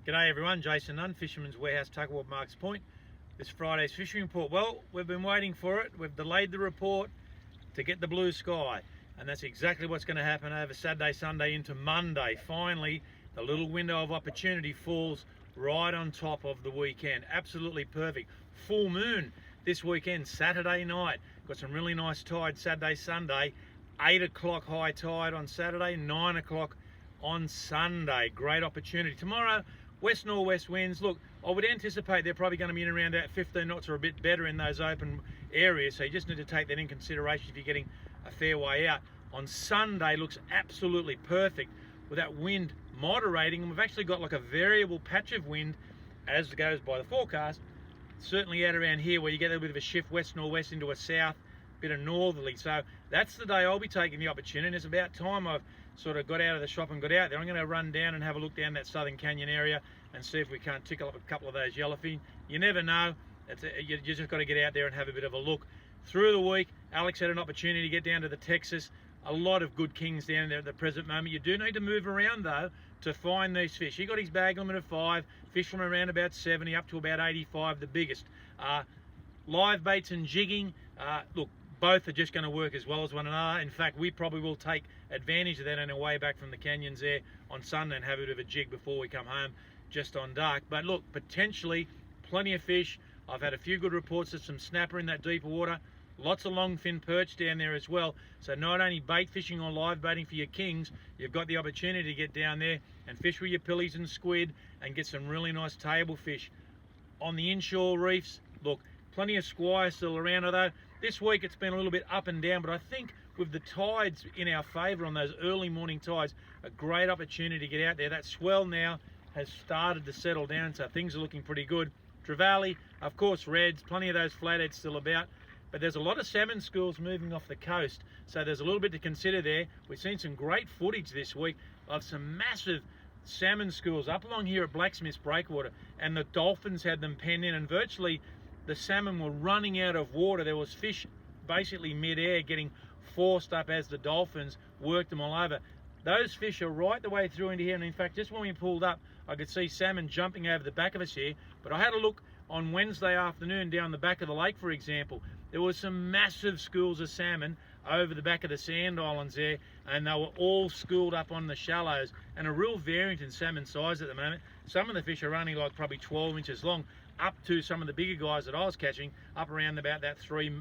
G'day everyone, Jason Nunn, Fisherman's Warehouse, Tuckerwell, Marks Point. This Friday's fishing report. Well, we've been waiting for it. We've delayed the report to get the blue sky. And that's exactly what's going to happen over Saturday, Sunday into Monday. Finally, the little window of opportunity falls right on top of the weekend. Absolutely perfect. Full moon this weekend, Saturday night. Got some really nice tide Saturday, Sunday. 8 o'clock high tide on Saturday, 9 o'clock on Sunday. Great opportunity. Tomorrow, west-northwest winds. Look, I would anticipate they're probably going to be in around about 15 knots or a bit better in those open areas, so you just need to take that in consideration if you're getting a fair way out. On Sunday, looks absolutely perfect with that wind moderating, and we've actually got like a variable patch of wind as it goes by the forecast, certainly out around here where you get a little bit of a shift west-northwest into a south, bit of northerly. So that's the day I'll be taking the opportunity. It's about time I've sort of got out of the shop and got out there. I'm going to run down and have a look down that Southern Canyon area and see if we can't tickle up a couple of those yellowfin. You never know. You just got to get out there and have a bit of a look. Through the week, Alex had an opportunity to get down to the Texas. A lot of good kings down there at the present moment. You do need to move around though to find these fish. He got his bag limit of 5, fish from around about 70 up to about 85, the biggest. Live baits and jigging, look, both are just going to work as well as one another. In fact, we probably will take advantage of that on our way back from the canyons there on Sunday and have a bit of a jig before we come home just on dark. But look, potentially plenty of fish. I've had a few good reports of some snapper in that deeper water. Lots of longfin perch down there as well. So not only bait fishing or live baiting for your kings, you've got the opportunity to get down there and fish with your pillies and squid and get some really nice table fish. On the inshore reefs, look, plenty of squire still around, although this week it's been a little bit up and down, but I think with the tides in our favour on those early morning tides, a great opportunity to get out there. That swell now has started to settle down, so things are looking pretty good. Trevally, of course, reds, plenty of those flatheads still about, but there's a lot of salmon schools moving off the coast, so there's a little bit to consider there. We've seen some great footage this week of some massive salmon schools up along here at Blacksmith's Breakwater, and the dolphins had them penned in, and virtually the salmon were running out of water. There was fish basically mid-air getting forced up as the dolphins worked them all over. Those fish are right the way through into here, and in fact, just when we pulled up, I could see salmon jumping over the back of us here. But I had a look on Wednesday afternoon down the back of the lake, for example. There was some massive schools of salmon over the back of the sand islands there, and they were all schooled up on the shallows, and a real variant in salmon size at the moment. Some of the fish are only like probably 12 inches long, up to some of the bigger guys that I was catching, up around about that 3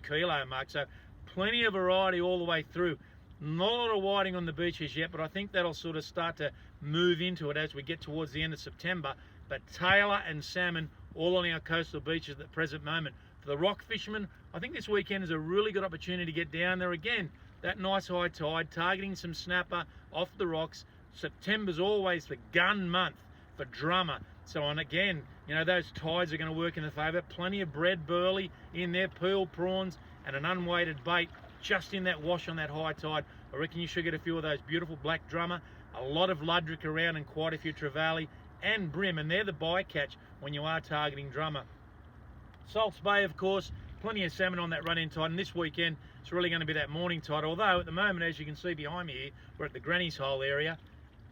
kilo mark. So plenty of variety all the way through. Not a lot of whiting on the beaches yet, but I think that'll sort of start to move into it as we get towards the end of September. But tailor and salmon all on our coastal beaches at the present moment. For the rock fishermen, I think this weekend is a really good opportunity to get down there again. That nice high tide, targeting some snapper off the rocks. September's always the gun month for drummer. So on again, those tides are going to work in the favour. Plenty of bread burley in there, peel prawns, and an unweighted bait just in that wash on that high tide. I reckon you should get a few of those beautiful black drummer, a lot of ludrick around, and quite a few trevally and brim, and they're the bycatch when you are targeting drummer. Salts Bay, of course, plenty of salmon on that run-in tide, and this weekend it's really going to be that morning tide, although at the moment, as you can see behind me here, we're at the Granny's Hole area.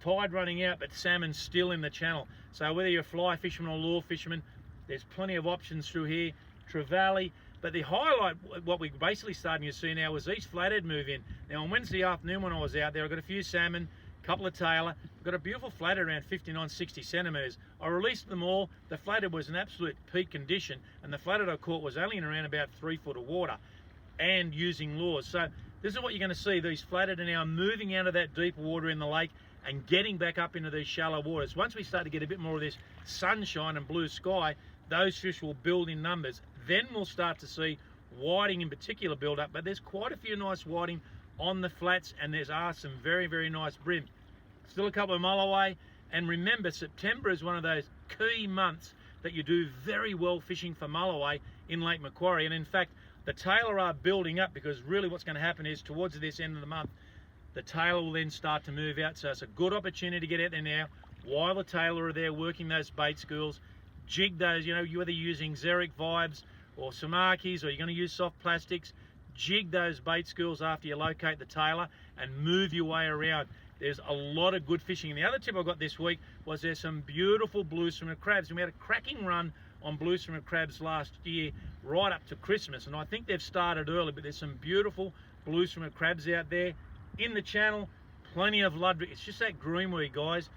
Tide running out, but salmon still in the channel. So whether you're a fly fisherman or lure fisherman, there's plenty of options through here. Trevally, but the highlight, what we're basically starting to see now, is these flathead move in. Now on Wednesday afternoon when I was out there, I got a few salmon, a couple of tailor, got a beautiful flathead around 59, 60 centimetres. I released them all. The flathead was in absolute peak condition, and the flathead I caught was only in around about 3 foot of water and using lures. So this is what you're going to see. These flathead are now moving out of that deep water in the lake and getting back up into these shallow waters. Once we start to get a bit more of this sunshine and blue sky, those fish will build in numbers. Then we'll start to see whiting in particular build up, but there's quite a few nice whiting on the flats, and there's some very, very nice brim. Still a couple of mile away, and remember, September is one of those key months that you do very well fishing for mulloway in Lake Macquarie. And in fact, the tailor are building up, because really what's going to happen is towards this end of the month, the tailor will then start to move out. So it's a good opportunity to get out there now while the tailor are there working those bait schools. Jig those, you're either using Xeric Vibes or Samakis, or you're going to use soft plastics. Jig those bait schools after you locate the tailor and move your way around. There's a lot of good fishing. And the other tip I got this week was there's some beautiful blue swimmer crabs, and we had a cracking run on blue swimmer crabs last year right up to Christmas, and I think they've started early, but there's some beautiful blue swimmer crabs out there in the channel. Plenty of Ludwig. It's just that greenweed, guys.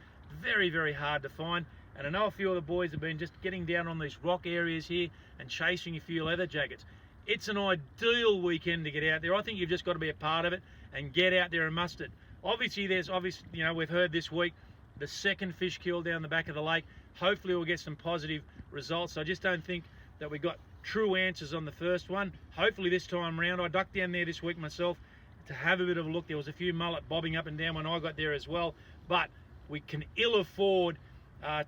Very, very hard to find. And I know a few of the boys have been just getting down on these rock areas here and chasing a few leather jackets. It's an ideal weekend to get out there. I think you've just got to be a part of it and get out there and mustard. Obviously, you know, we've heard this week the second fish kill down the back of the lake. Hopefully we'll get some positive results. I just don't think that we got true answers on the first one. Hopefully this time around. I ducked down there this week myself to have a bit of a look. There was a few mullet bobbing up and down when I got there as well, but we can ill afford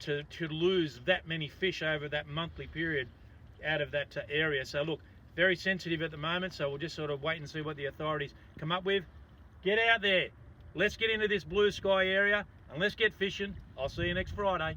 to lose that many fish over that monthly period out of that area. So look, very sensitive at the moment, so we'll just sort of wait and see what the authorities come up with. Get out there, let's get into this blue sky area and let's get fishing. I'll see you next Friday.